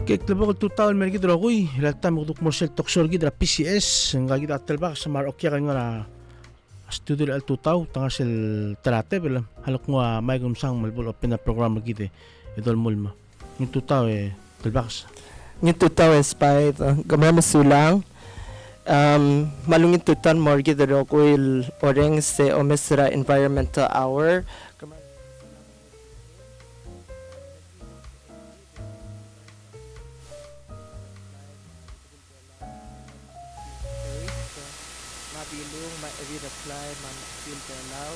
Kek lebo tu tahun mer gidro gui lata mo duk morsel toksor gidra PCS nga gida telba samar okya kan ngara studio al tu tau tanga sel terate bela halok ngwa mai gum sang malbol opena program gide edol mulma ni tu tau telba Ni tu tau spy gamra masulang malungin tutan morgi dero kuil oreng se omesra environmental hour mabilung ma evi reply ma feel belau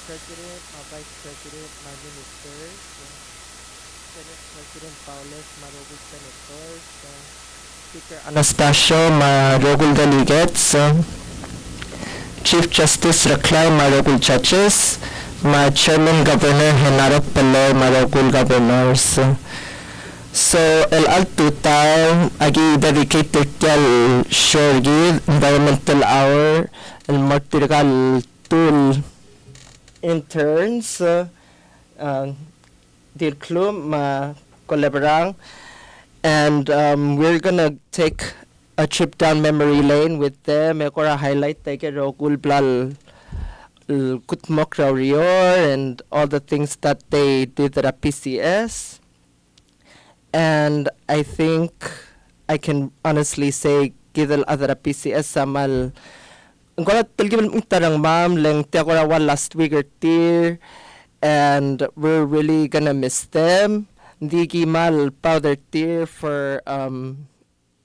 president ma vice president ma ministers Senate President Paulus ma rogul senators Speaker Anastasio ma rogul delegates Chief Justice Raklay ma rogul judges ma Chairman Governor Henaro Peloy ma rogul governors. So el altutal agi dedicated al shorgi environmental hour el martirgal tool interns dil klum ma kolaborang and we're gonna take a trip down memory lane with them ekora highlight take rogul blal kutmok rior and all the things that they did at PCS. And I think I can honestly say gidal adara PCS samal ngora tilgibal tarang mam leng tiakora one last week or tier and we're really gonna miss them. Digi mal powder tier for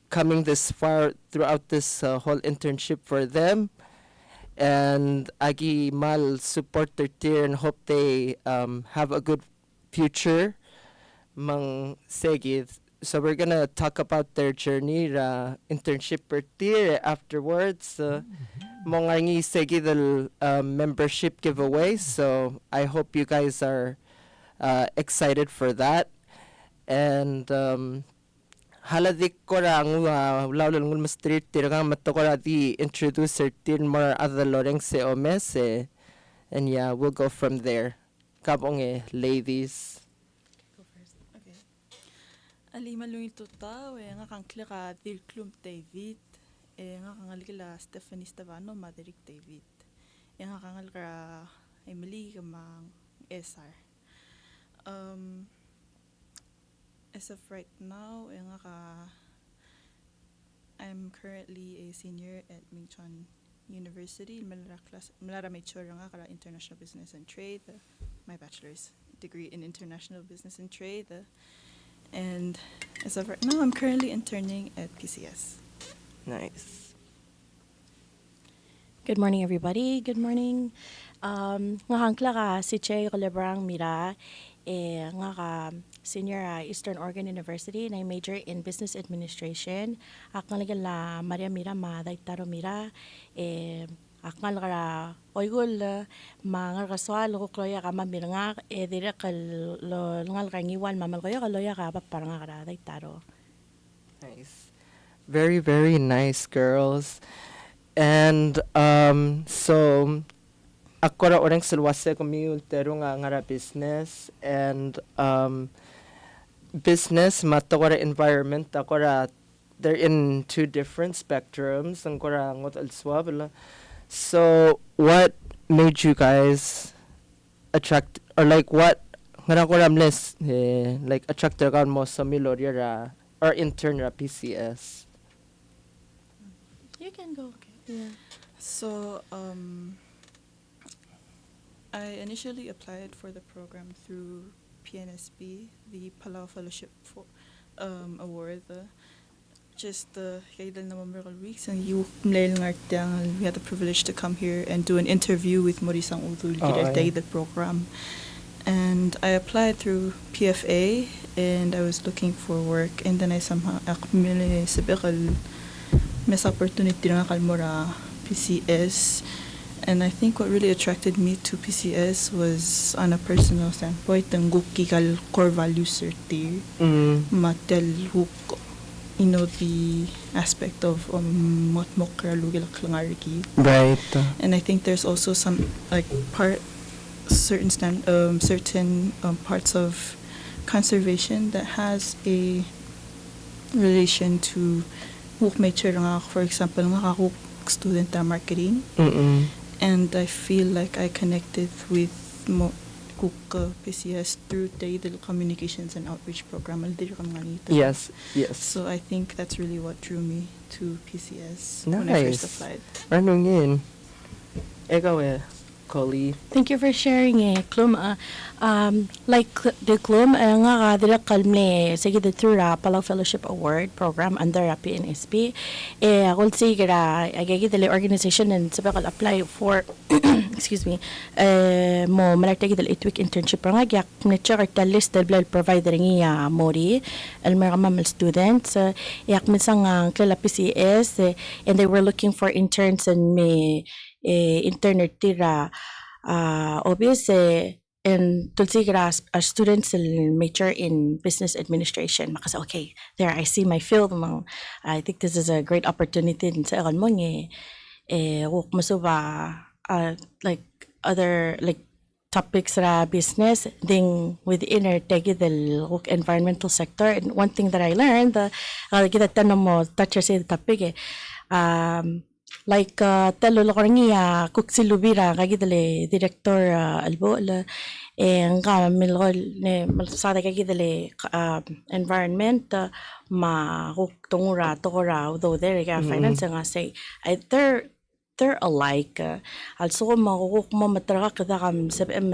coming this far throughout this whole internship for them. And agi mal support their tier and hope they have a good future. Mang Segid. So we're gonna talk about their journey internship per tier afterwards. Mongangi Segid membership giveaway. So I hope you guys are excited for that. And haladik ko rang lawlan ngul mastrit tirang matokora di introducer tir more other loreng se omese. And yeah, we'll go from there. Kabonge ladies. Ali malungin tuta nga kang klika dil klum David nga kangal kila Stephanie Stavano Maverick David nga kangal ka Emily kamang SR as of right now nga ka I'm currently a senior at Mingchuan University Malara Mechora nga kara International Business and Trade my bachelor's degree in International Business and Trade and as of right now, I'm currently interning at PCS. Nice. Good morning, everybody. Good morning. Ngahangkla ka si Che Colebrang Mira, nga ka senior Eastern Oregon University, na major in Business Administration. Akang la Maria Mira ma Daitaro Mira, akal kara oigul mangar kaswal ko kloya ka mamiranga dire kal lo ngal kangiwan mamal ko ya kaloya ka parang kara daitaro. Nice. Very, very nice, girls. And so akora orang selwase kami ultero ngara business and business matokora environment akora they're in two different spectrums angkora ngot alswa. So, what made you guys attract, or like what, like attracted ka mo sa Milorya or intern ra PCS? You can go. Okay. Yeah. So, I initially applied for the program through PNSB, the Palau Fellowship Award. Just the weeks and we had the privilege to come here and do an interview with Morisang Udul the program. And I applied through PFA and I was looking for work and then I somehow accumulated mes opportunity na kalmora PCS. And I think what really attracted me to PCS was on a personal standpoint, ang gukikal core values certi matel hook the aspect of right. And I think there's also some like certain parts of conservation that has a relation to huk major nga, for example nga huk student na marketing. And I feel like I connected with huk PCS through the communications and outreach program. Yes. So I think that's really what drew me to PCS Nice. when I first applied. Ranong yun. Ikaw Coley. Thank you for sharing Klum. Like the Klum, nga ka dila kalmne sige the Tura Palau Fellowship Award program under PNSP. Ako sige agagi dili organization and sabakal apply for excuse me mo malartagi dili 8-week internship nga gyak nature ta list del provider ngiya mori el mga students yak misang kala PCS and they were looking for interns and me intern tira obvious and tulsigra students major in business administration makasa okay there I see my field I think this is a great opportunity din sa mo wuk masuba like other like topics ra business ding within our the environmental sector. And one thing that I learned kita tanong mo touch sa topic like talo lo korngia kuksilubira kagidale director albo ang kamilol ne malsada kagidale environment ma tungura tokora although there finance nga say they're alike. Also makukuk mo matraka kada kam sabem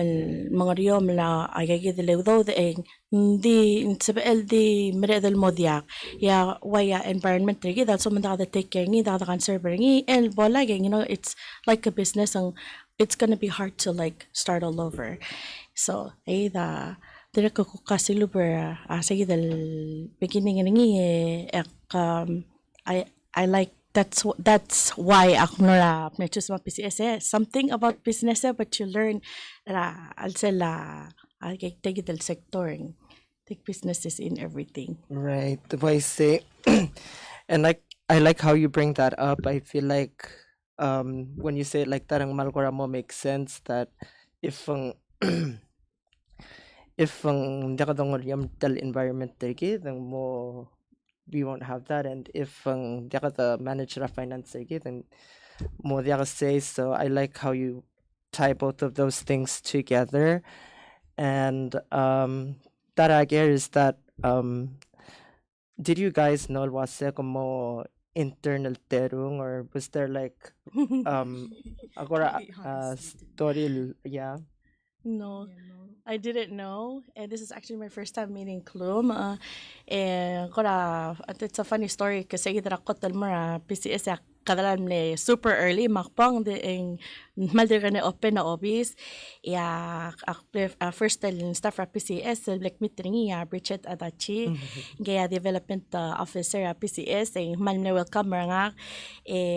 mga riyom la agagi dile though the hindi sabel di meredel modyak ya waya environment rigi also man da take care ni da conserve ni el bola it's like a business and it's gonna be hard to like start all over. So da dire ko kasiluber sige dal beginning ni I like that's why ako nora choose my PCS something about business but you learn I take it sector take businesses in everything. Right. The way I say and I like how you bring that up. I feel like when you say it like that ang malgora mo makes sense that if if ang environment then mo we won't have that, and if the manager of finance then more say. So I like how you tie both of those things together. And that I guess is that did you guys know was como internal terung, or was there like agora story No, I didn't know, and this is actually my first time meeting Klum. And it's a funny story kasi kita rakot mara PCS kadalan le super early makpang de eng malder na open na office ya first time staff ra PCS like meeting ya Bridget Adachi gaya development officer ra PCS eng mal na welcome nga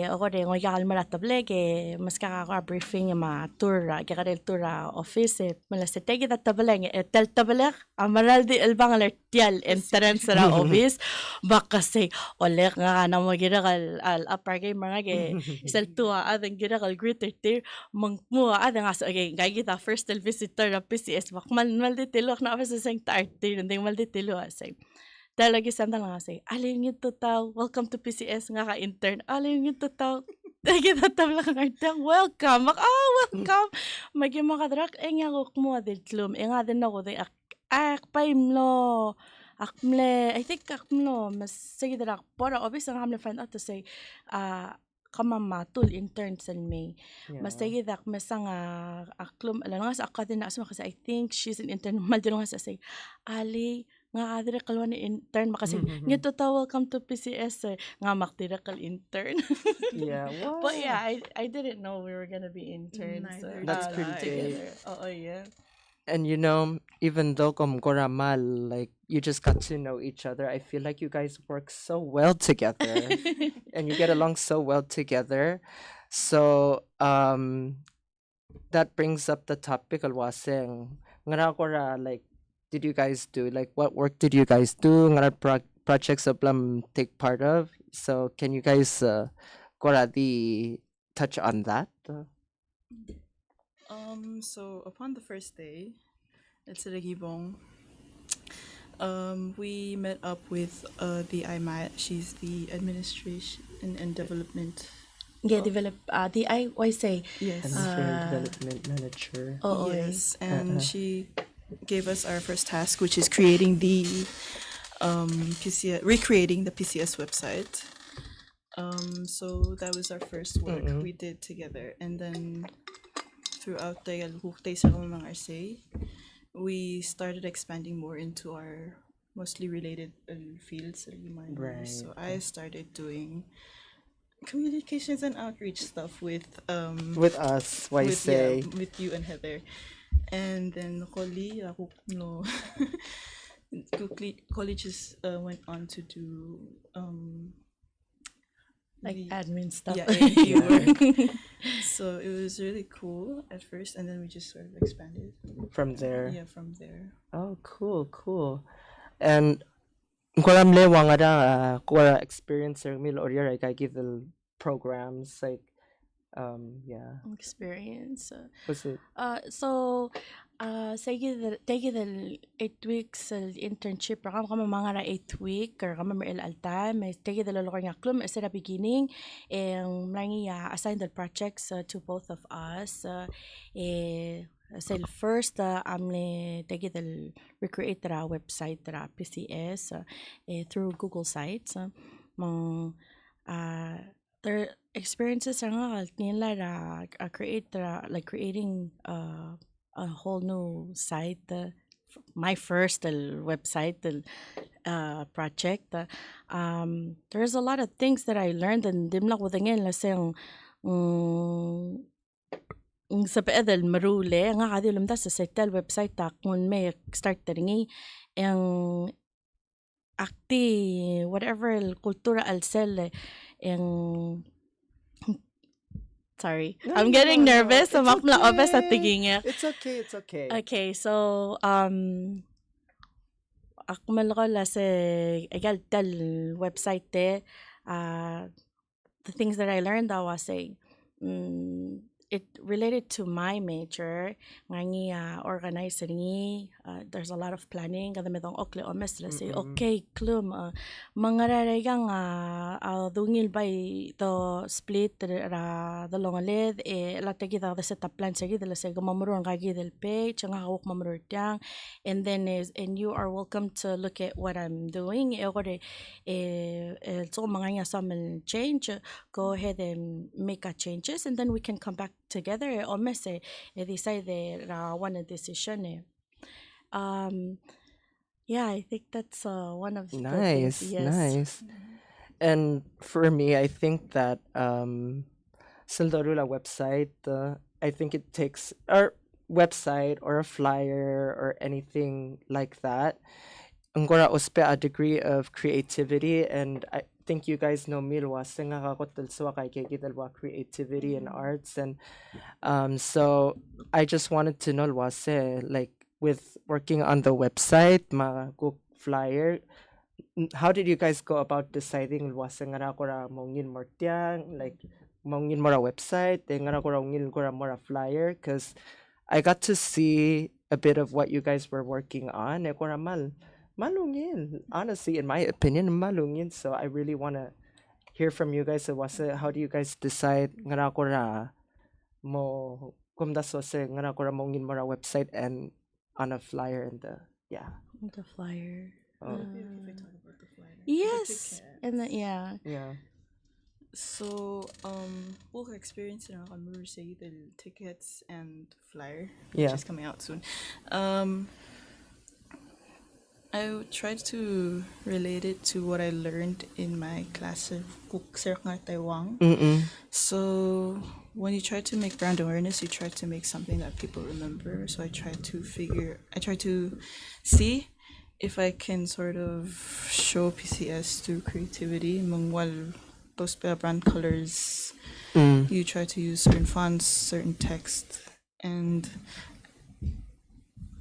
ako de ngoyal mara tableg mas ka briefing ma tour gaya tour office mala sa tegi da tabaleng tel tabalek amaral di elbang alertial entrance ra office baka say olek nga na mo gira al upper mga isal tuwa adang gira kal greeter tier mangmuwa adang aso okay gaya kita first visitor na PCS bakmal malditilo na office sa tartir nding malditilo asay talagi sandal nga say alin yung tutaw welcome to PCS nga ka intern alin yung tutaw kita tabla nga welcome welcome magi makadrak nga ko mo del klum nga din ako de paimlo akmle I think akmlo mas sige drak para obvious ang hamle find out to say kamama tul interns and me mas sige dak masang aklum ala nga sa akadin na asma kasi I think she's an intern mal din nga sa say ali nga adire kalwan intern makasi ngito ta welcome to PCS nga maktira kal intern wow. But yeah I didn't know we were gonna be interns That's pretty together. Oh yeah. And even though mal, like you just got to know each other, I feel like you guys work so well together and you get along so well together. So that brings up the topic alwaseng like did you guys do like what work did you guys do projects take part of? So can you guys touch on that? So upon the first day, it's a gibong. We met up with the IMAT. She's the Administration and Development. Yeah, develop the I say Yes. Administrative Development Manager. oo Yes, and she gave us our first task, which is creating the PCS, recreating the PCS website. So that was our first work we did together, and then throughout the hukday sa mga RSA, we started expanding more into our mostly related fields. Right. So I started doing communications and outreach stuff with With us, why say? with you and Heather, and then Koli ako no. Colleges went on to do like the- admin stuff. yeah, A&P work. So it was really cool at first, and then we just sort of expanded. From there. Yeah, from there. Oh, cool. And kuram le wanga da kura experience mil or your like give the programs like yeah. Experience. Was it So, take the 8 weeks internship kama mga 8 week or kama mer alta may take the lolo nga klum at the beginning and langi assign the projects to both of us first amne take the recreate the website the PCS through Google Sites mang their experiences are nga nila create like creating a whole new site my first website project there's a lot of things that I learned and dimla ko tingin lasang sa paedel marule nga kadi lumda sa site website ta kung may start taringi ang akti whatever kultura al sel ang sorry I'm getting nervous so makla obes sa tiging It's okay. okay so ako malako la sa egal tal website the things that I learned I was saying it related to my major ngangi organizing there's a lot of planning kada metong okle omes say okay klum mangararagang dungil by the split ra the longaled la tagi the setup plan sagi the say gamamuro ngagi del page nga hawak mamuro tyang and then and you are welcome to look at what I'm doing so mga some change go ahead and make a changes and then we can come back together or mess decide one decision yeah I think that's one of the Nice, things, yes. nice. And for me, I think that Sildorula website, I think it takes our website or a flyer or anything like that. Angora uspe a degree of creativity, and I think you guys know Milwa singa creativity and arts, and so I just wanted to know wase like with working on the website, mga flyer. How did you guys go about deciding wase nga kora mongin mortiang like mongin mora website nga kora ngin kora mora flyer because I got to see a bit of what you guys were working on kora malungin honestly in my opinion malungin so I really want to hear from you guys how do you guys decide nga kora mo kumdaso se nga kora mongin mora website and on a flyer and the The flyer. Oh. If I talk about the flyer. Yes. And then, yeah. So, we'll experience on say the tickets and flyer, Yeah. which is coming out soon. I tried to relate it to what I learned in my class of Kuk Sir Nga Taiwan. So when you try to make brand awareness, you try to make something that people remember. So I try to see if I can sort of show PCS through creativity. Mangwal those brand colors, you try to use certain fonts, certain text, and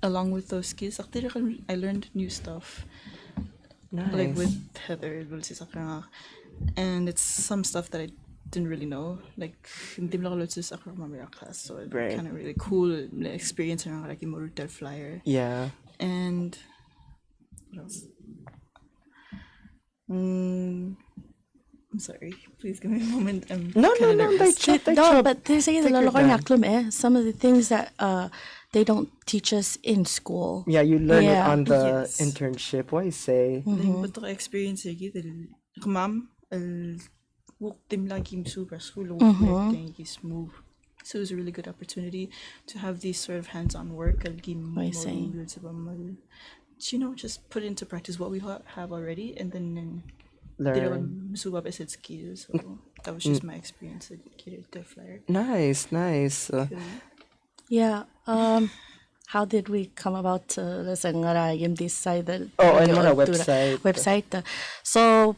along with those skills, I learned new stuff. Nice. Like with Heather, and it's some stuff that I didn't really know. Like hindi mo lang sa class, so it's Right. kind of really cool experience like in flyer. Yeah. And What else? I'm sorry. Please give me a moment. I'm No, kind of no, no. nervous. No, but they say Take your time. some of the things that they don't teach us in school. Yeah, you learn it Yeah. on the Yes. internship. Why say? Like, but the experience lagi ma'am walk them lagi super school everything is smooth. So it was a really good opportunity to have these sort of hands-on work. I see. Just put into practice what we have already, and then Learn. skills. So that was just my experience at the flyer. Nice, nice. Yeah. How did we come about yung decide Oh, and more website. website? So,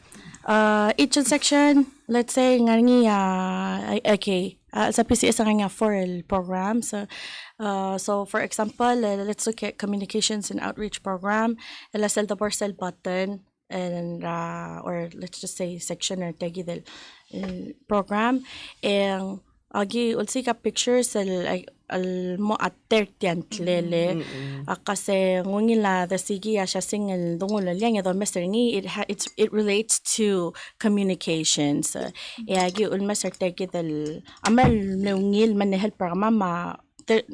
each section, let's say okay, sa PCS ang nga for program. So for example, let's look at communications and outreach program. Ela sel the borsel button and or let's just say section or tagi del program and agi ulsi ka pictures al mo atter tian tlele kasi ngungila the sigi siya single dungul yang do master ni it relates to communications agi ul master tagi del amal ngil man help programa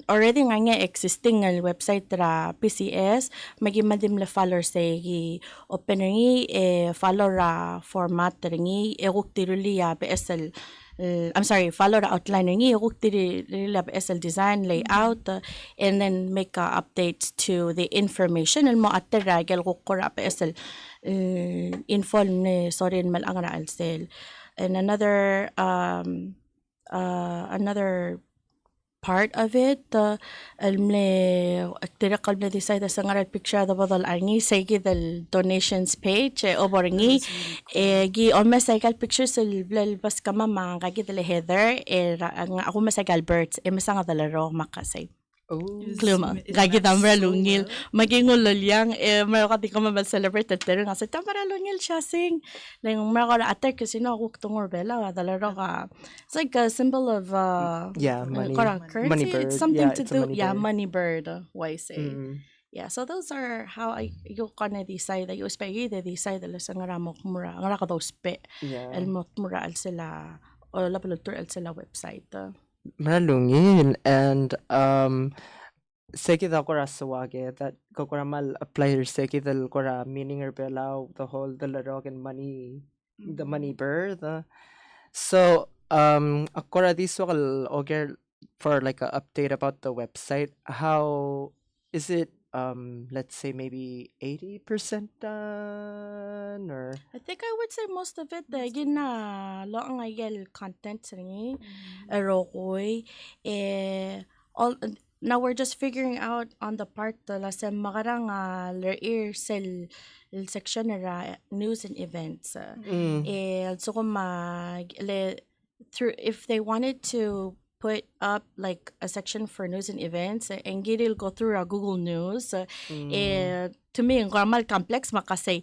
already nga existing ang website tra PCS magimadim le follow say open ringi follow ra format ringi eguk tiruli ya BSL I'm sorry, follow the outline ringi eguk tiruli ya BSL design layout and then make updates to the information mo atera gel gukura BSL info ne sorry mal ang ra alsel and another part of it اقترا قبل دي سايدا سنغرا picture da badal angi saygi the donations page oboringi gi on masagal pictures el bas kama manga gi the heather ako masagal birds masanga dalaro makasay Oh. Kluma, gagi tamra lungil. Magingol lolyang, meron ka di ko mabal celebrate at pero nga sa tamra lungil siya sing. Like, meron ka na atter kasi na ako tungor bela, dalaro ka. It's like a symbol of, Yeah, money. currency. Money bird. It's something Yeah, to it's a do. money Yeah, bird. money bird, why say. Mm. Yeah, so those are how you kana decide, you spagi de decide la sa ngaramo kumura, ngara ka daw spe. Yeah. El mo mura al sila, o lapalotur al sila website. Maralungin and seki da kora sawage that kokora mal apply seki dal kora meaning or belaw the whole the larog and money the money bird so akora this wakal okay for like a update about the website how is it let's say maybe 80% done or I think I would say most of it gina lo ang ayel content ringi erokoy all now we're just figuring out on the part la sa makarang leir sel section ra news and events so through if they wanted to put up like a section for news and events and it'll go through our Google News to me ang normal complex makasay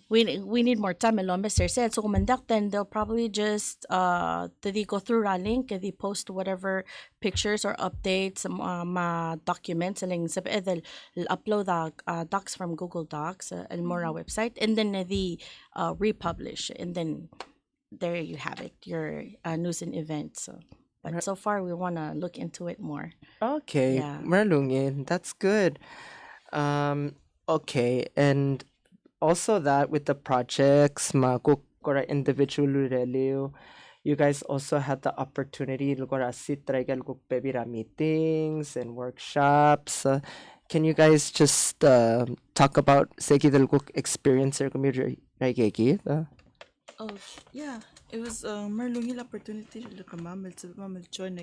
we need more time along Mr. said so kumandak then they'll probably just they go through our link they post whatever pictures or updates documents and they'll upload the docs from Google Docs and more our website and then they republish and then there you have it your news and events but so far we want to look into it more. Okay, Yeah. Marlungin, that's good. Okay, and also that with the projects, kora individual release, you guys also had the opportunity to kora sit bebira meetings and workshops. Can you guys just talk about seki experience or community Oh yeah, it was marlungil opportunity to mamal join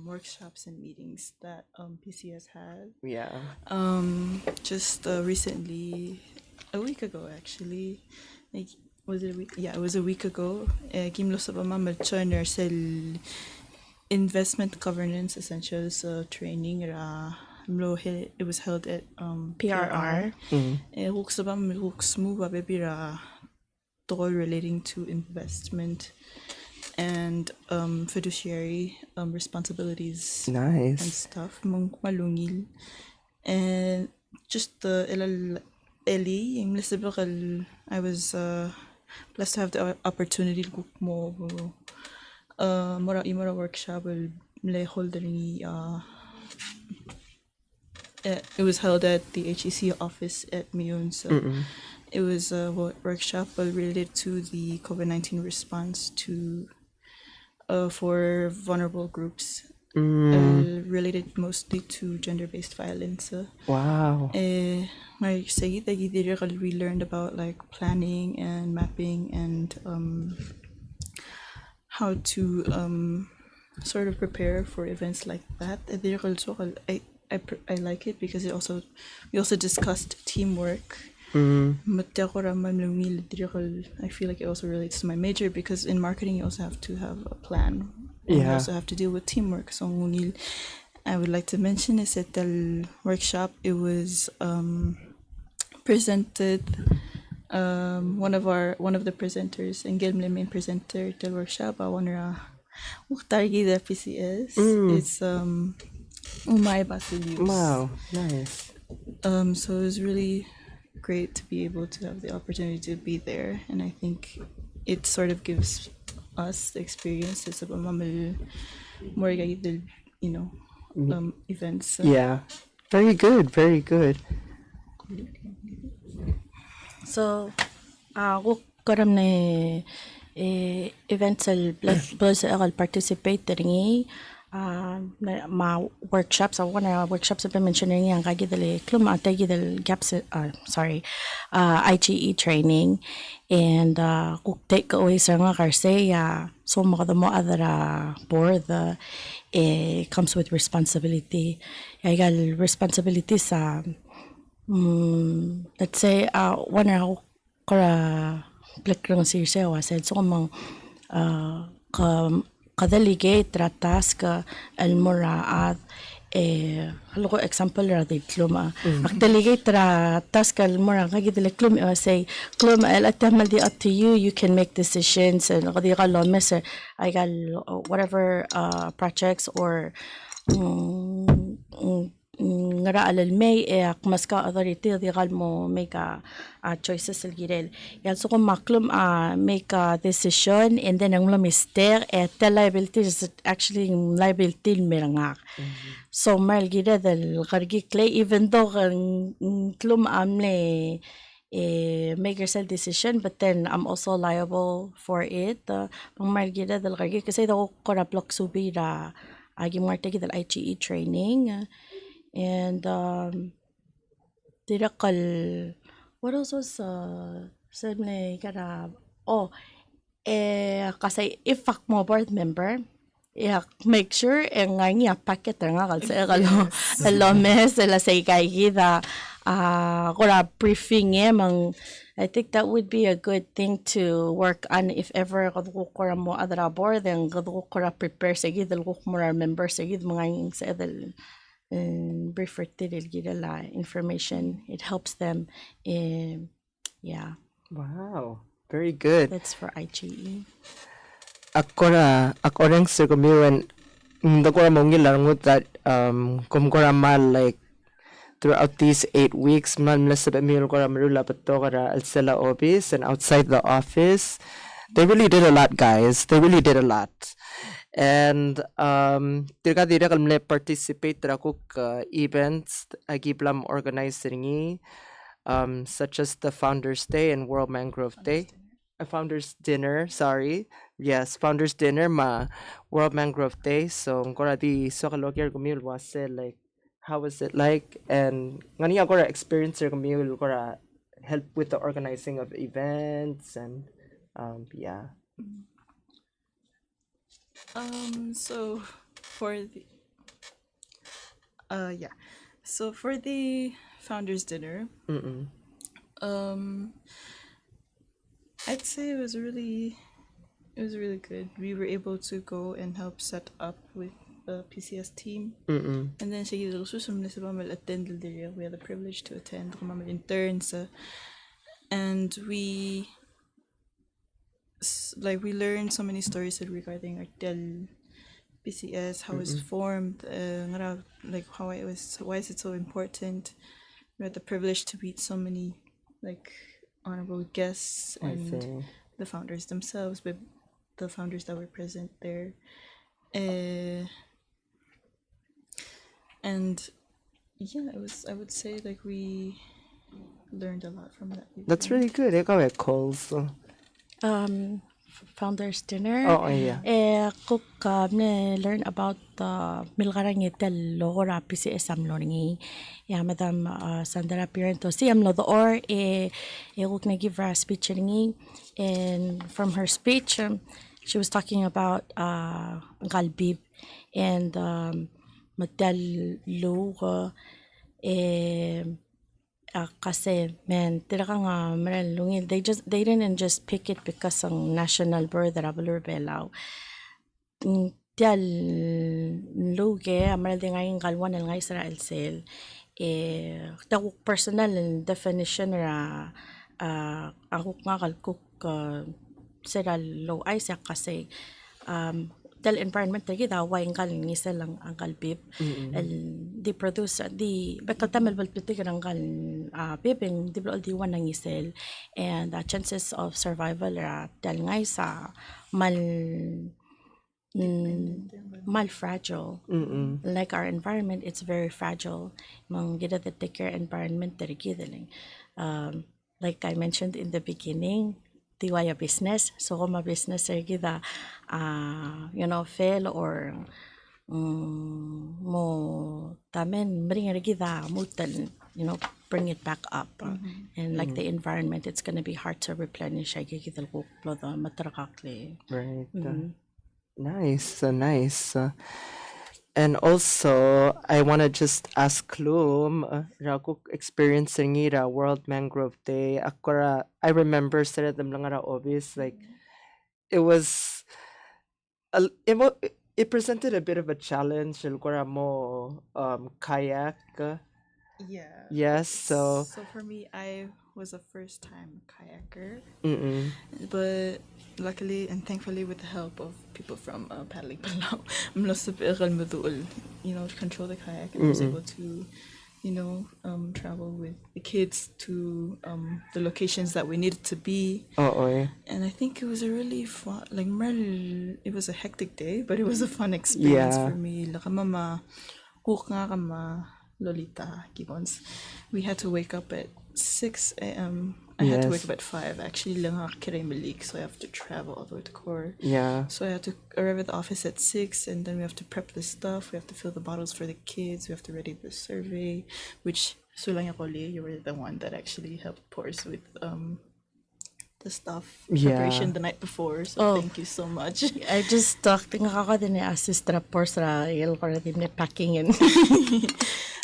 workshops and meetings that PCS had. Yeah. Just recently, a week ago actually, like was it a week? Yeah, it was a week ago. Gimlo sa mamal join sel investment governance essentials training ra. It was held at PRR. Hooks move relating to investment and fiduciary responsibilities and Nice. stuff malungil and just the ilal Eli yung I was blessed to have the opportunity to cook mo mora imora workshop le holding it was held at the HEC office at Miyun, so it was a workshop related to the COVID-19 response to for vulnerable groups, related mostly to gender-based violence. Wow. Like say we learned about like planning and mapping and how to sort of prepare for events like that. I like it because we also discussed teamwork. I feel like it also relates to my major because in marketing you also have to have a plan. And you Yeah. also have to deal with teamwork. So I would like to mention is at the workshop it was presented one of the presenters and the main presenter del workshop the PCS is Umay Basilius. Wow. Nice. So it was really great to be able to have the opportunity to be there, and I think it sort of gives us the experiences of more events. Yeah. Very good. Very good. So, ako karam na events al plus akal participate teringi ma workshops I wanna workshops have been mentioning yang kagi dali klum atay gidal gaps IGE training and kuk take away sa nga karse so makadamo adara board comes with responsibility yagal responsibility sa let's say one ako kara plek rang sirse wa said so mang ka-delegate ra task almora at halo ko example ra di kluma delegate ra task almora kagi dili kluma say kluma el atamal di up to you can make decisions and kadi ka lomes I got whatever projects or ngara alal may mas ka authority di gal mo make choices el girel yan so kung maklum make a decision and then ang mistake the liability is actually liability merangak so mal gida del gargi clay even though klum amle make yourself decision but then I'm also liable for it mal gida del gargi kasi daw ko na block subira agi mo tagi del IGE training and tirakal what else was said me kada kasi if mo board member make sure nga niya packet nga kal sa kalo lomes la say kay gida kora briefing mang I think that would be a good thing to work on if ever kadko kora mo adra board then kadko kora prepare sa gid ko mo member sa gid mga sa briefer la information it helps them yeah Wow. Very good. that's for IGE. Ako rin sa kumiwan ndako ra mong gilangot that kumkora mal like throughout these 8 weeks man sa mil ko ra marula pato kara alsela office and outside the office they really did a lot guys they really did a lot and tirka dira kalmle participate ra ko events agiplam organizing such as the Founders Day and World Mangrove Day. A Founders Dinner, sorry. Yes, Founders Dinner, World Mangrove Day. So, ngora di sokalogyer gumil was like, how was it like? And ngani agora experience gumil gora help with the organizing of events and yeah. So for the so for the founders dinner, I'd say it was really good. We were able to go and help set up with the PCS team, and then attend. We had the privilege to attend interns, and we learned so many stories regarding our PCS, how it's formed, like why is it so important, we had the privilege to meet so many like honorable guests I and see. the founders themselves, but the founders that were present there. And yeah, it was, I would say, like we learned a lot from that That's event. really good. Ikaw calls. Founders dinner. Oh, yeah. Cook learn about the milgarang itel lora PCS amloringi. Yeah, Madam Sandra Pirento. Si amlo the or cook na give her a speech ringi. And from her speech, she was talking about galbib and matel lo kasi man talagang maralungin they didn't just pick it because ang national bird rabalo belaw tial luge maral din ngayon kalwan ng Israel sel tawag personal definition ra ang nga kalkuk sila low ay siya kasi del environment tagi da wa ingal ni selang angkal bib di produce di bekal tamal bal pitik angkal bibing di bal di wan nang isel and the chances of survival ra del ngay sa mal mal fragile like our environment it's very fragile mang gida the take care environment tari gidaling like I mentioned in the beginning tiwaya business so kung ma-business ay kita fail or mo tamen bring it kita mutal bring it back up and like the environment it's gonna be hard to replenish ay kita ko plodo matrakakli Right. Nice. Nice. And also, I want to just ask Klum, raku experiencing ira World Mangrove Day. Akora, I remember sa them lang ara obvious like it was it presented a bit of a challenge. Ilkora mo kayak. Yeah. Yes. So. So for me, I was a first time kayaker, Mm-mm. but luckily and thankfully with the help of people from Paddling Palau, to control the kayak and was able to, travel with the kids to the locations that we needed to be. Oh, yeah. And I think it was a really fun, it was a hectic day, but it was a fun experience Yeah. for me. Mama, cook nga kama Lolita Gibbons. We had to wake up at 6 a.m. I had to wake Yes. up at 5. Actually, lang ako kiray malik, so I have to travel all the way to Core. Yeah. So I had to arrive at the office at 6, and then we have to prep the stuff. We have to fill the bottles for the kids. We have to ready the survey, which Sulang Yakoli, you were the one that actually helped Pores with the stuff preparation the night before. So thank you so much. I just talked nga din ni assist rapport sa il ko din ni packing and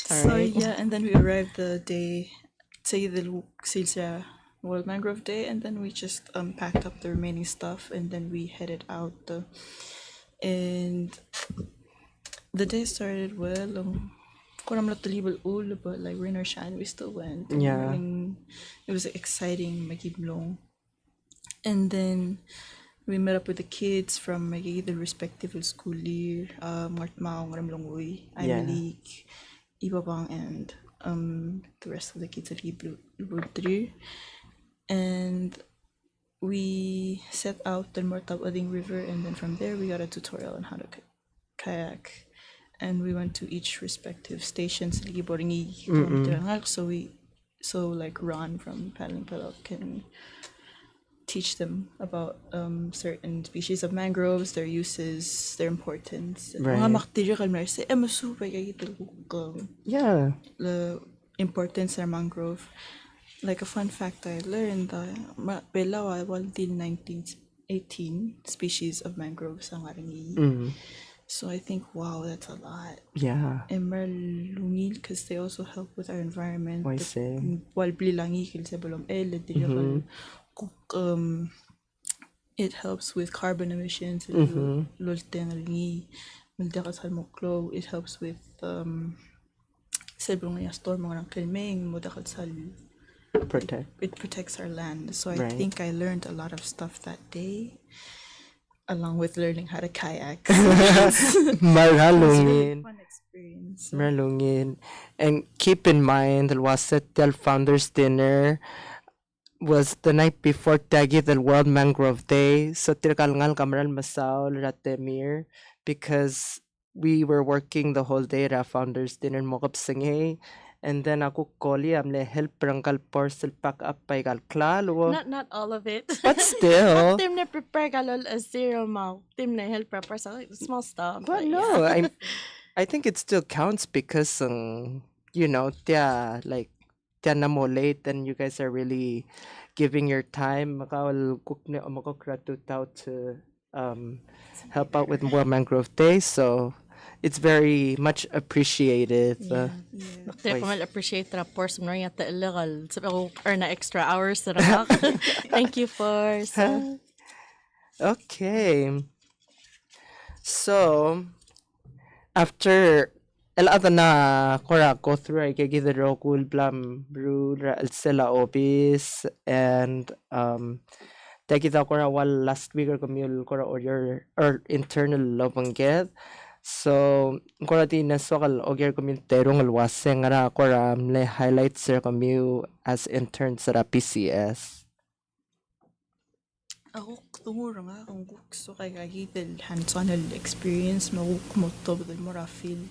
So yeah, and then we arrived the day, say the Silsa World Mangrove Day, and then we just packed up the remaining stuff, and then we headed out. And the day started well. Kuram lot tulibal ul, but like rain or shine, we still went. Yeah. It was exciting, magiblong. And then we met up with the kids from the respective school year, Maong Ramlongui, Imalik, Ibabang, and the rest of the kids at Ibudri. And we set out the Mortab Ading River, and then from there we got a tutorial on how to kayak. And we went to each respective stations. So like Ron from Paddling Palau can teach them about certain species of mangroves, their uses, their importance. Right. Yeah. The importance of mangrove. Like a fun fact I learned that Belawa waldi 18 species of mangroves ang arangi. So I think, wow, that's a lot. Yeah. And lungil because they also help with our environment. I see. It helps with carbon emissions. It helps with Protect. it protects our land. So I Right. think I learned a lot of stuff that day. along with learning how to kayak. So it was a really Maralungin. fun experience. Maralungin. And keep in mind, the Wasetel Founders Dinner was the night before Tagi the World Mangrove Day. So tirkalngal kamaral masaw ratemir because we were working the whole day ra Founders Dinner mokap singay. And then ako koli amle help rangkal parcel pack up by kal klalo. Not all of it. But still. Team na prepare ka lol as zero mo. Team na help prepare sa small stuff. But but no, yeah. I think it still counts because you know, tia na mo late and you guys are really giving your time. Makawal cook ni makokratutaw to help out with more mangrove day. So it's very much appreciated. Yeah. Yeah. Kaya ko mal appreciate ra portion mo yata illegal. Sabi ako earn na extra hours ra. Thank you for Okay. So after el other na kora go through I get the rokul blam brew sela obis and takita kora wal last week or communal kora or your or internal lobang get so kora di na sokal ogyer communal terong alwase ngara kora le highlights sir commu as intern sa PCS. Ako tumuro nga kung gusto kay kagitil hands-on experience makukumoto with more field.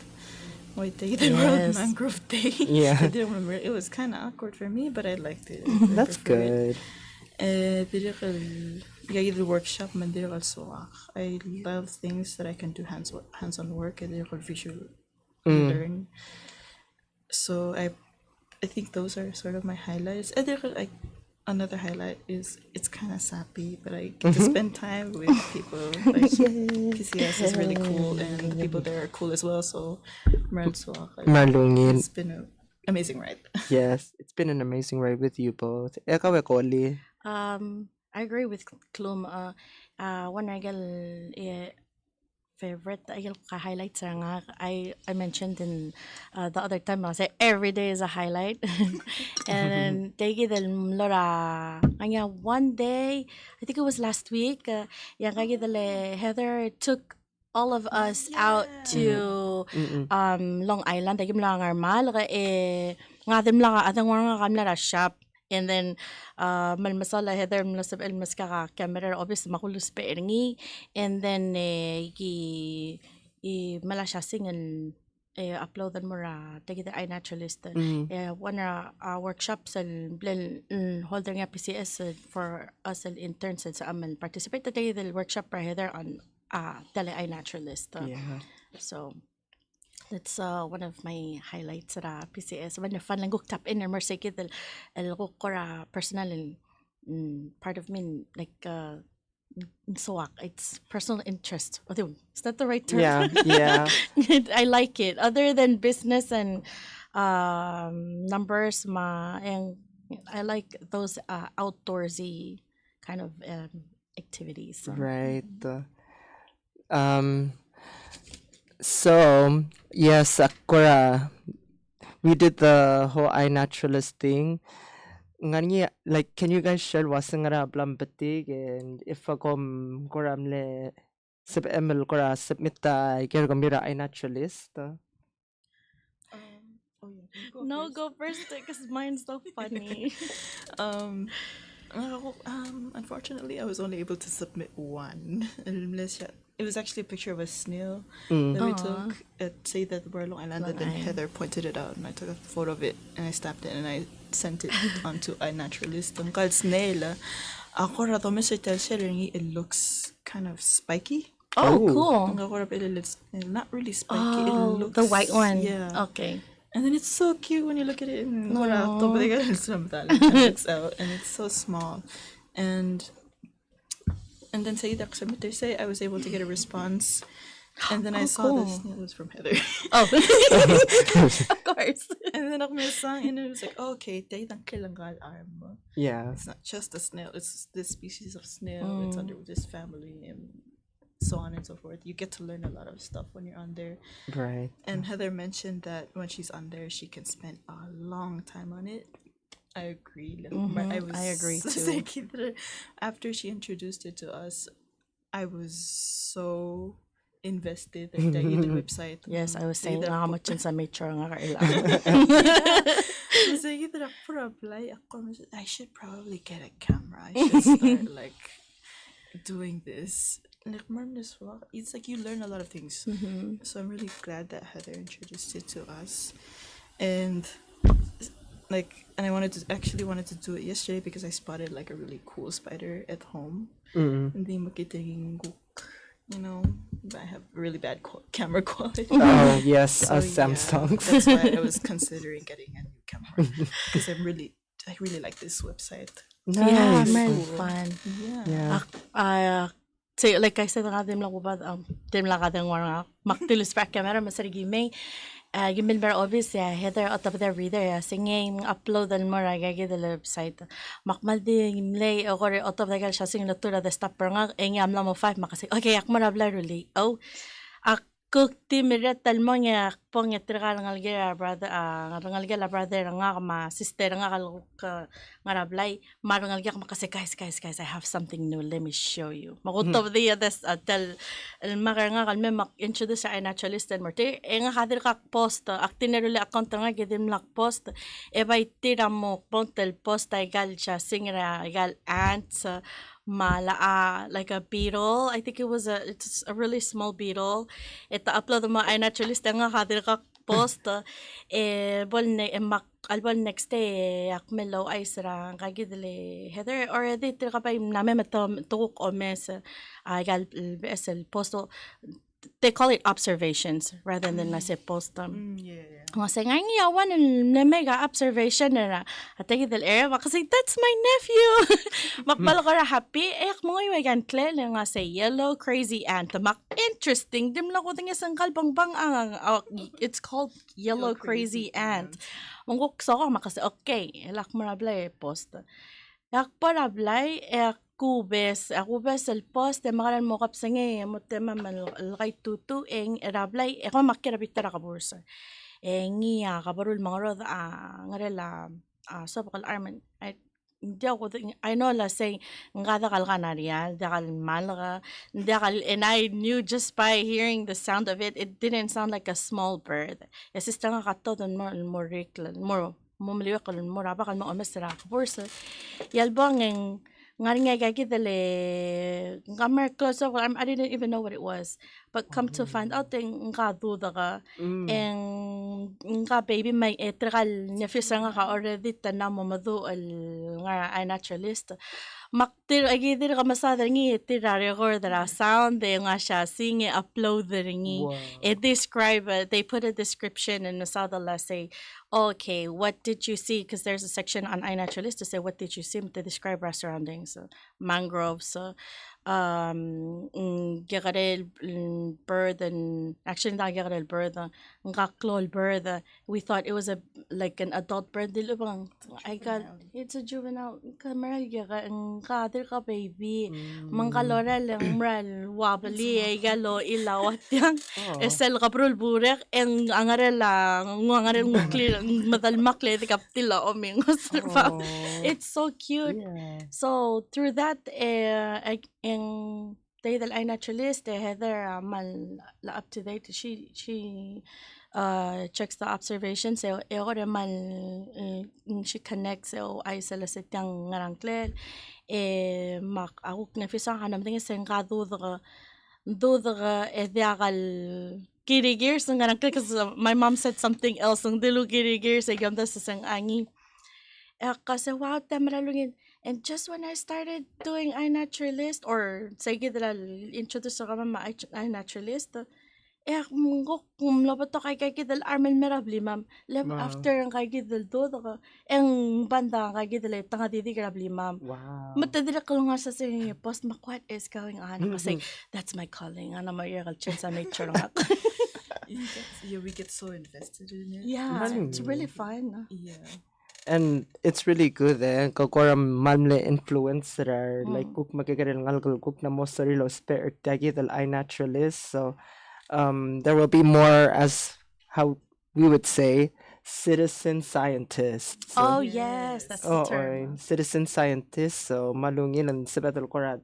Why take the World Yes. Mangrove Day? Yeah. I didn't remember. It was kind of awkward for me, but I liked it. That's good. The workshop man diri also. I love things that I can do hands-on work and diri visual learn. So I think those are sort of my highlights. And like another highlight is it's kind of sappy, but I get to spend time with people. Like PCS is really cool, and the people there are cool as well. So, Marlungin. it's been an amazing ride. Yes, it's been an amazing ride with you both. Ikaw Koli. I agree with Klum. One regal favorite I highlights are nga I mentioned in the other time I say every day is a highlight. And then take the lora anya one day I think it was last week yang kaya Heather took all of us out to Long Island tagim lang armal nga dem lang atang nga kamla shop. And then malmasala Heather mlasab el maskaka camera obvious makulus peringi and then i malasya singan upload and mura together I naturalist one workshops and holder nga PCS for us interns sa aman participate today the workshop para Heather on tele I naturalist Yeah. so that's one of my highlights sa PCS. When fun lang tap in or say kid el kora personal part of me like swak. It's personal interest. Is that the right term? Yeah, yeah. I like it. Other than business and numbers, and I like those outdoorsy kind of activities. Right. So yes, Akora, we did the whole iNaturalist thing. Ngani, like, can you guys share wasangara blambatig and if akom koramle sub emel kora submita ker gomira iNaturalist? Oh yeah. No, go first because mine's so funny. Unfortunately, I was only able to submit one. It was actually a picture of a snail that we took at say that we're Long Island, and then Heather pointed it out, and I took a photo of it and I snapped it and I sent it onto iNaturalist. Ang called snail. Ako ra to Mr. Telsheringi, it looks kind of spiky. Oh, Oh. cool. Ang ako ra pala it's not really spiky. It Oh, looks the white one. Yeah. Okay. And then it's so cute when you look at it. And Aw. it looks out, and it's so small. And then say that submitter say I was able to get a response, and then I saw cool. this. It was from Heather. Oh, of course. And then ako may song, and it was like, okay, tay tang kailangan arm. Yeah. It's not just a snail. It's this species of snail. It's under this family, and so on and so forth. You get to learn a lot of stuff when you're on there. Right. And Heather mentioned that when she's on there, she can spend a long time on it. I agree. I agree too. After she introduced it to us, I was so invested at the website. Yes, I was saying Either nga ako- much sa mature nga kailangan. yeah. So either ako apply, I should probably get a camera. I should start like doing this. Like, it's like you learn a lot of things. So I'm really glad that Heather introduced it to us. And and I wanted to do it yesterday because I spotted like a really cool spider at home. Hindi makitingin guk, but I have really bad camera quality. Oh yes, So, Samsungs. that's why I was considering getting a new camera because I really like this website. Yeah, Nice. very Cool. fun. Yeah. So like I said nga dim lang ubad dim lang kadang nga maktilis pa camera masarigi may gimbin very obvious ya Heather at the reader ya singing upload and more gagi the website makmal di gimlay or at the gal siya sing natura the stopper nga engam lang mo 5 makasi okay ak mo na really Cook timiret talmo nga pong etrigal ngalgera brother ngalgela brother nga ma sister nga nga rablay marangalgya makasi guys I have something new, let me show you makutob the this tell magar nga kalme mak introduce sa naturalist and morte nga hadir ka post aktinerule account nga gidim lak post e bay tira mo pontel post ay gal siya singra gal ants like a beetle. I think it's a really small beetle. Ito upload mo ay naturalist nga hadir ka post albon next day akmelo ay sira kagidle Heather already tir ka pa name matom tukok o mes gal el posto they call it observations rather than I say post Yeah. Kasi nga yawan na mega observation na atay del area kasi that's my nephew. Makbalo ko ra happy mo yung kle nga say yellow crazy ant. Mak interesting dim lang ko tinga sang kalbangbang it's called yellow crazy ant. Mongok so ko makasi okay elak marable post. Yak parablay kubes el post makaran mo kapsange mo tema man lagay tutu eng erablay ko makirabitara ka bursa. Ngiya kabarul mga rod ngarela so bakal arman hindi ako I know la say ngada kal kanarial dakal malga dakal and I knew just by hearing the sound of it didn't sound like a small bird esista nga kato don more reclan more mumliwa kal more abakal mo amesra bursa yalbang nga gagidale ngamer close up I didn't even know what it was but come to find out nga duda ka nga baby may etral nefisa nga ka already tanam mo madu nga ay naturalist maktir agidir ka masadar ngi tira record the sound de nga siya sing upload the ringi it describe they put a description and masada la say okay, what did you see? Because there's a section on iNaturalist to say, what did you see? To describe our surroundings, mangroves, gagarel bird, and actually not gagarel bird, ngaklol bird. We thought it was like an adult bird. I got it's a juvenile. Kamera gaga ka baby. Mangkalora lang mral wobbly ay galo ilawat yang. Esel kaprul burek ang angarel clear madalmak le di kaptila o mingos. It's so cute. Yeah. So through that in day that I naturalist Heather mal la up to date she checks the observations so ore mal she connects so ay sala sa tiyang ngarangklel mak akuk na fisa kanam tinga sengkado dudra diakal kirigirs ng ngarangklel because my mom said something else ng dilu kirigirs ay ganda sa sang angi kasi wow tamaralungin. And just when I started doing iNaturalist or say gidra introduce ka mama iNaturalist munggo kumlabot to kay gidal armel merabli ma'am after ang kay gidal do ka ang banda kay gidal tanga didi grabli ma'am matadira ko nga sa say post what is going on kasi that's my calling ana marigal chance sa nature nga we get so invested in it. yeah it's really fun Yeah. And it's really good kakora malmle influencer like cook magkakaroon ngalgal cook na mo sarilo spare tagit ay naturalist so there will be more as how we would say citizen scientists oh yes that's the term citizen scientists so malungin ang sabatul korat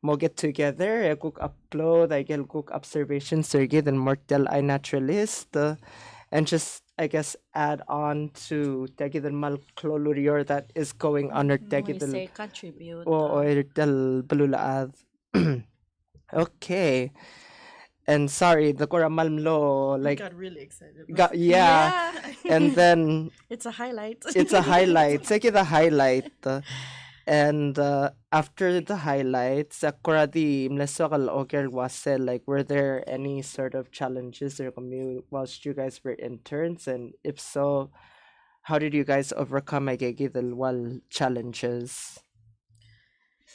mo get together cook upload I get cook observation surgid and mortel I naturalist and just I guess add on to tegidel mal clolurior that is going on or When we tegidel say contribute, o del balulaad. Okay. And sorry, the Malmlo I like got really excited. got yeah. And then it's a highlight. it's a highlight. Take it a highlight. And after the highlights, Sakura di mlesokal oker wase like were there any sort of challenges or whilst you guys were interns, and if so, how did you guys overcome the wal challenges?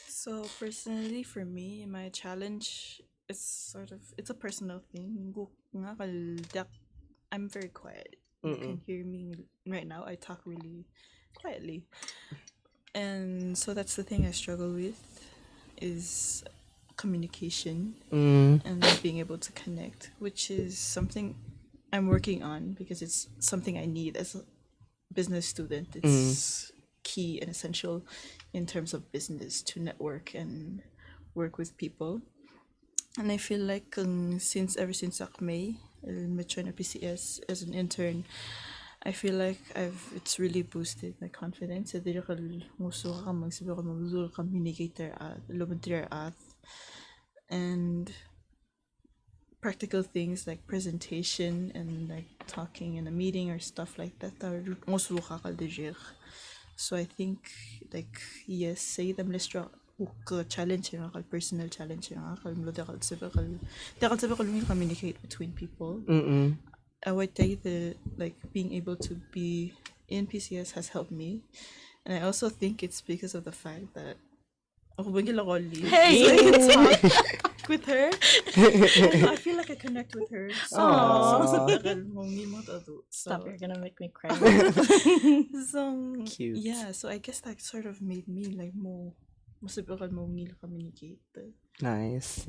So personally, for me, my challenge is it's a personal thing. I'm very quiet. You can hear me right now. I talk really quietly, and so that's the thing I struggle with is communication and being able to connect, which is something I'm working on because it's something I need as a business student. It's key and essential in terms of business to network and work with people. And I feel like ever since May, mature na PCS as an intern, I feel like it's really boosted my confidence. Sa diri kal muso ka magsabi ko mabuzul communicator at lumantir at and practical things like presentation and like talking in a meeting or stuff like that are muso ka kal dijir. So I think like yes, say them lestra challenge nga kal personal challenge nga kal mlo dekal sabi kal communicate between people. I would say the like being able to be in PCS has helped me, and I also think it's because of the fact that ako bigla ko leave. Hey! So I can talk with her. And I feel like I connect with her. So Stop, you're gonna make me cry. so Cute. yeah, so I guess that sort of made me like more masipakal mo ngil communicate. Nice.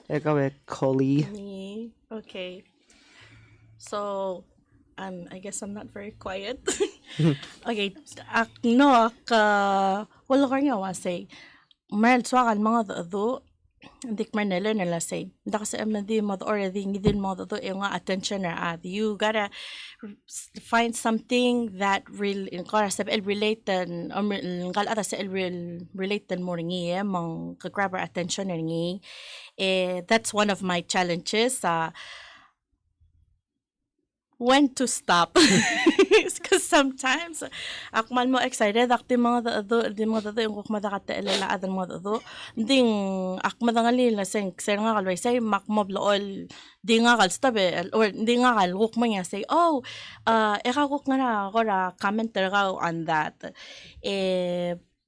Ikaw Coley. Me, okay. So, I guess I'm not very quiet. Okay, wala ko nga wasay. Meron suwakan mga do, hindi ko nila say. Hindi kasi di mo or hindi mo do yung attention na you gotta find something that related related mo ringi mang grab our attention ringi. That's one of my challenges. When to stop. Because sometimes akmal mo excited akti mga di mga yung kukmada ka teelala adan mga ding akmada nga lila sing nga kalway say makmob lool di nga kal stabe or di nga kal kukma niya say eka kuk nga na ako comment ka on that.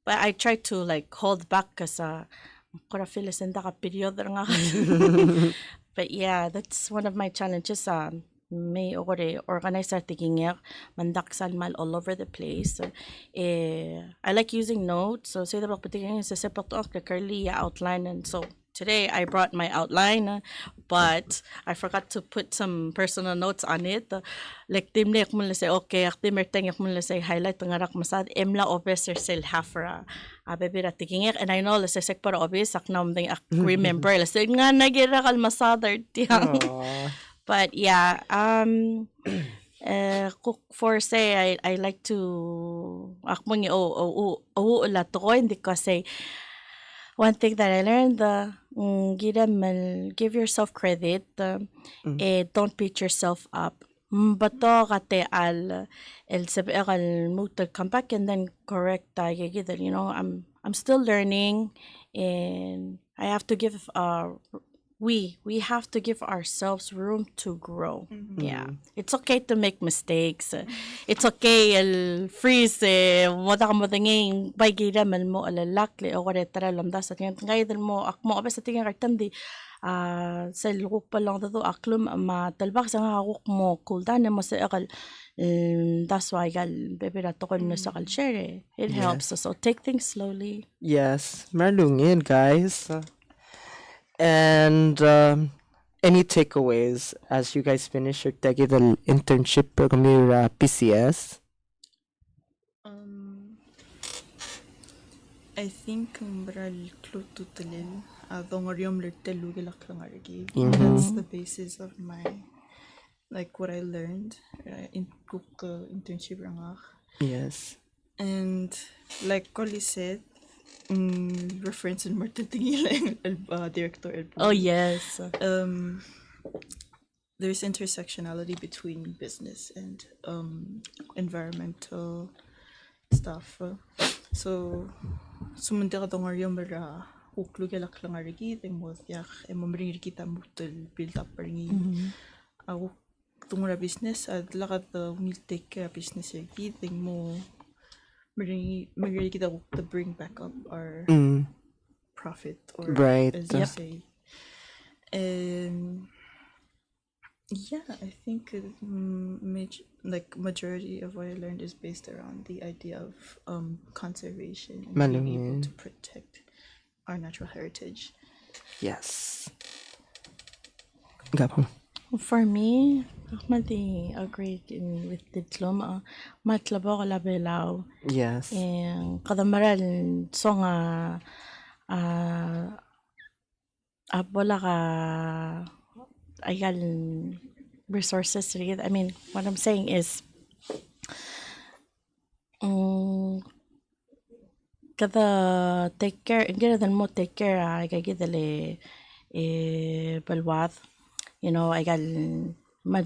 But I try to like hold back kasi kora feel senda ka period nga. But yeah, that's one of my challenges. May organize our thinking mandaksan mal all over the place. I like using notes. So say the patingin sa separate curly outline, and so today I brought my outline, but I forgot to put some personal notes on it. Like timlek mo say okay, aktimerteng mo say highlight ngarak masad emla officer sel hafra. Abebira thinking and I know let's say para obvious aknam ding remember let's say nga nagira kal masadar tiyang. But yeah, for say I like to akmongi hindi ko say one thing that I learned give yourself credit. Don't beat yourself up. Bato kate el sabi mutal come back and then correct you know I'm still learning and I have to give we have to give ourselves room to grow. Yeah, it's okay to make mistakes. It's okay freeze wala ka mo tingin bay gira man mo alalakli o kare tara lamda sa tingin ngay dal mo akmo abes sa tingin kartandi sa lukok pa lang dato aklum matalbak sa ngakuk mo kuldan mo sa akal. That's why gal bebera to ko na sa kal share it helps us, so take things slowly. Yes, marlungin guys. And any takeaways as you guys finish your digital internship program PCS? I think mbral klutu talil dongoryom lertelu gilaklangarigi. Mhm. That's the basis of my like what I learned in cook internship rangach. Yes. And like Collie said, reference in Martin Tingila director El Oh, Puli. yes. There's intersectionality between business and environmental stuff. So sumunti ka tong aryo mara huklu ke laklang arigi ting mo yak emomring kita mutul build up ringi aku tungura business at lakat will take care business arigi ting mo mring kita to bring back up our Mm. profit or Right. as you Yep. say. And yeah, I think majority of what I learned is based around the idea of conservation and being able Malungin. to protect our natural heritage. Yes. Gapon. For me, I agree with diploma. Matlabo ko labilaw. Yes. Kadamaral so nga bola ka ayal resources rin. I mean, what I'm saying is kada take care kada mo take care ay kagidali balwat. You know, ayal mad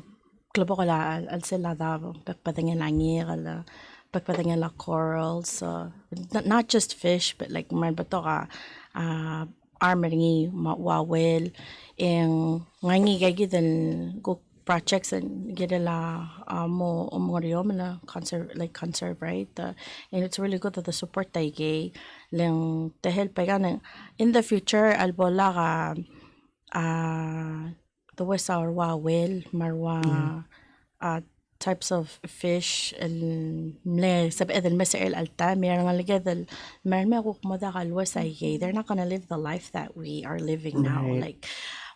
klabo ko la al sila da pagpatingin langir ala pagpatingin la corals, not just fish but like man bato ka armory wawel ang ngangi gagidan go projects and get la mo omoriom la conserve, right, and it's really good that the support they gay lang to help in the future albola ka the west our wawel marwa types of fish mle سبق المسائل الألتا ميرنا لجد مرمي قوق مدا الوسايجي they're not gonna live the life that we are living now, Right. like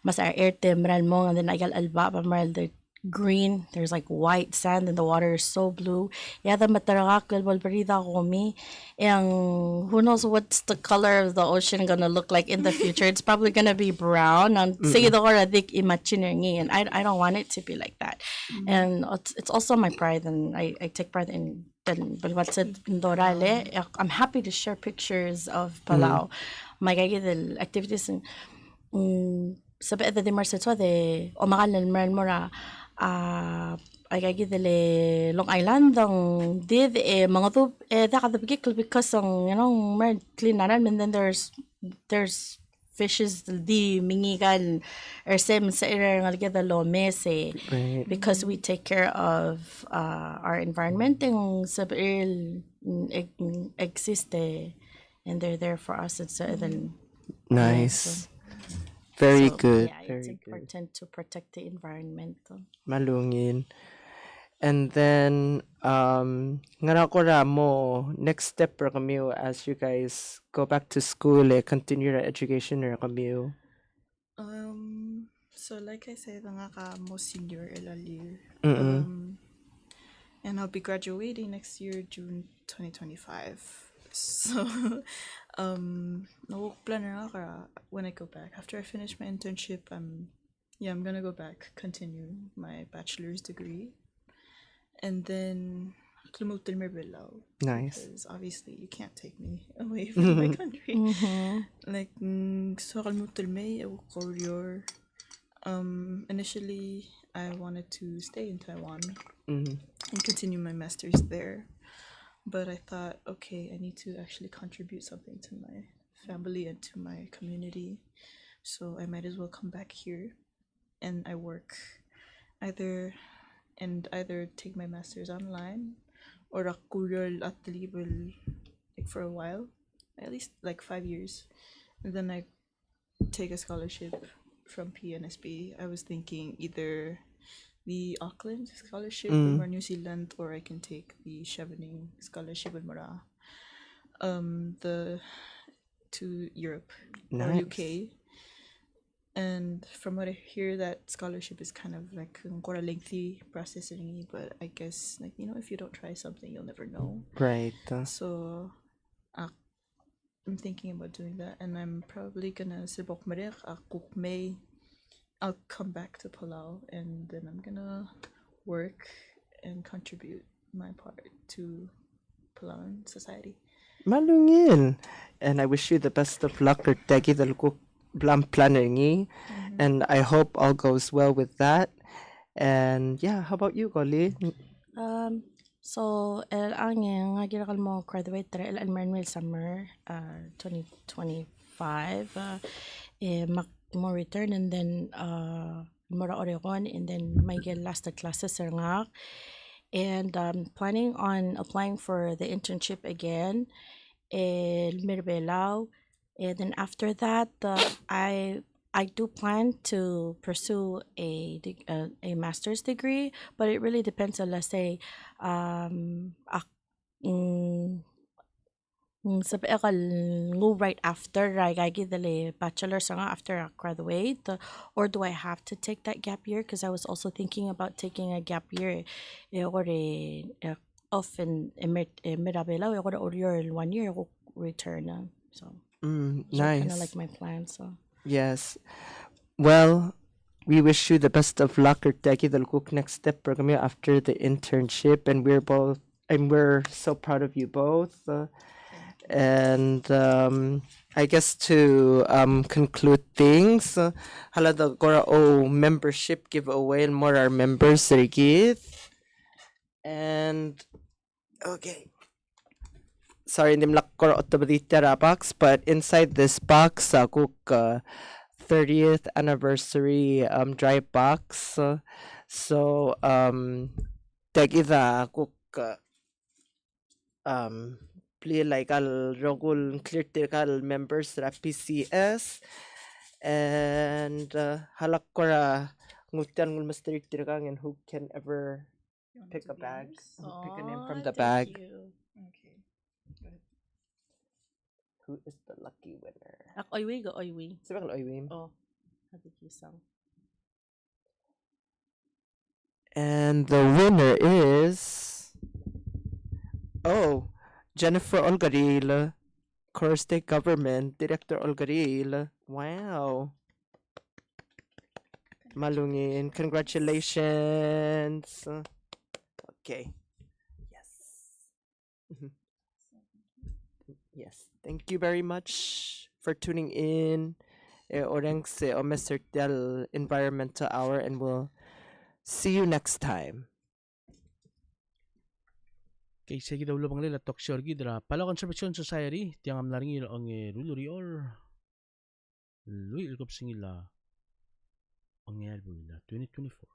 مسا إرتي مرال مون and then I got الباب مرال the green, there's like white sand and the water is so blue. Yeah, the mataragak balbarida komi. And who knows what's the color of the ocean gonna look like in the future? It's probably gonna be brown. And say the oradik imagining, and I don't want it to be like that. And it's also my pride, and I take pride in. But what's it in Dorale? I'm happy to share pictures of Palau. My the activities and sa beeda de marsetwa de o makalal meral mora ay gagidele Long Island ang did mga to da kada bigikl because ang mer clean naran and then there's fishes di mingigal or sem sa ira nga gada lo mese Right. because we take care of our environment ang sa existe and they're there for us. It's then Nice. Very so good. yeah, it's Very good. important to protect the environment. Malungin. And then ngana ko ra mo next step ra kami as you guys go back to school continue your education ra kami. So like I said, nga ka mo senior earlier. Mm. And I'll be graduating next year, June 2025. So, plan na ako when I go back. After I finish my internship, I'm gonna go back, continue my bachelor's degree. And then, tumutul mi Bilao. Nice. Because obviously you can't take me away from my country. Like, so kalmutul mi, Korea. Initially, I wanted to stay in Taiwan and continue my master's there. But I thought, okay, I need to actually contribute something to my family and to my community. So I might as well come back here and I work either take my master's online or a kuryol at level like for a while, at least like 5 years. And then I take a scholarship from PNSB. I was thinking either the Auckland scholarship in New Zealand, or I can take the Chevening scholarship in Mara, to Europe or Nice. UK. And from what I hear, that scholarship is kind of like a lengthy process, but I guess like if you don't try something, you'll never know. Right. So, I'm thinking about doing that, and I'm probably gonna sibok merek akuk May. I'll come back to Palau, and then I'm gonna work and contribute my part to Palauan society. Malungin. And I wish you the best of luck or tagi dalko planning. And I hope all goes well with that. And yeah, how about you, Goli? So ang nga ginakal mo graduate tara el Almarin summer 2025 mo return and then mora Oregon and then may get last classes sir nga and planning on applying for the internship again in Mirbelao and then after that I do plan to pursue a master's degree, but it really depends on, let's say, mm, sabi akal go right after I get the bachelor's nga after I graduate, or do I have to take that gap year? Because I was also thinking about taking a gap year, or off in Mirabela, or your 1 year return. So those are kind of like Nice. my plans. So. Yes. Well, we wish you the best of luck or tagi dalko next step program after the internship, and we're so proud of you both. And I guess to conclude things, halada gora o membership giveaway and more our members rigid. And okay. Sorry, nimlak gora otabaditera box, but inside this box, kuk 30th anniversary dry box. So tagida kuk play like al rogul clear kal members ra PCS and halak kora ngutan ngul master tirkang and who can ever You want pick to a be bag, honest? pick a name from Aw, the thank bag. you. Okay. Good. Who is the lucky winner? Oiwi go oiwi. Sabi ko Oywim. Oh, hadikisang. And the winner is Jennifer Olgaril, Core State Government Director Olgaril. Wow. Malungin. Congratulations. Okay. Yes. Mhm. Yes. Thank you very much for tuning in. Orang se o Mr. Del Environmental Hour, and we'll see you next time. Kay sige daw lubang lila Toksyor Gidra Palo Conservation Society tiang am naringil ang ruluri or lui ilkop singila ang yalbuila 2024.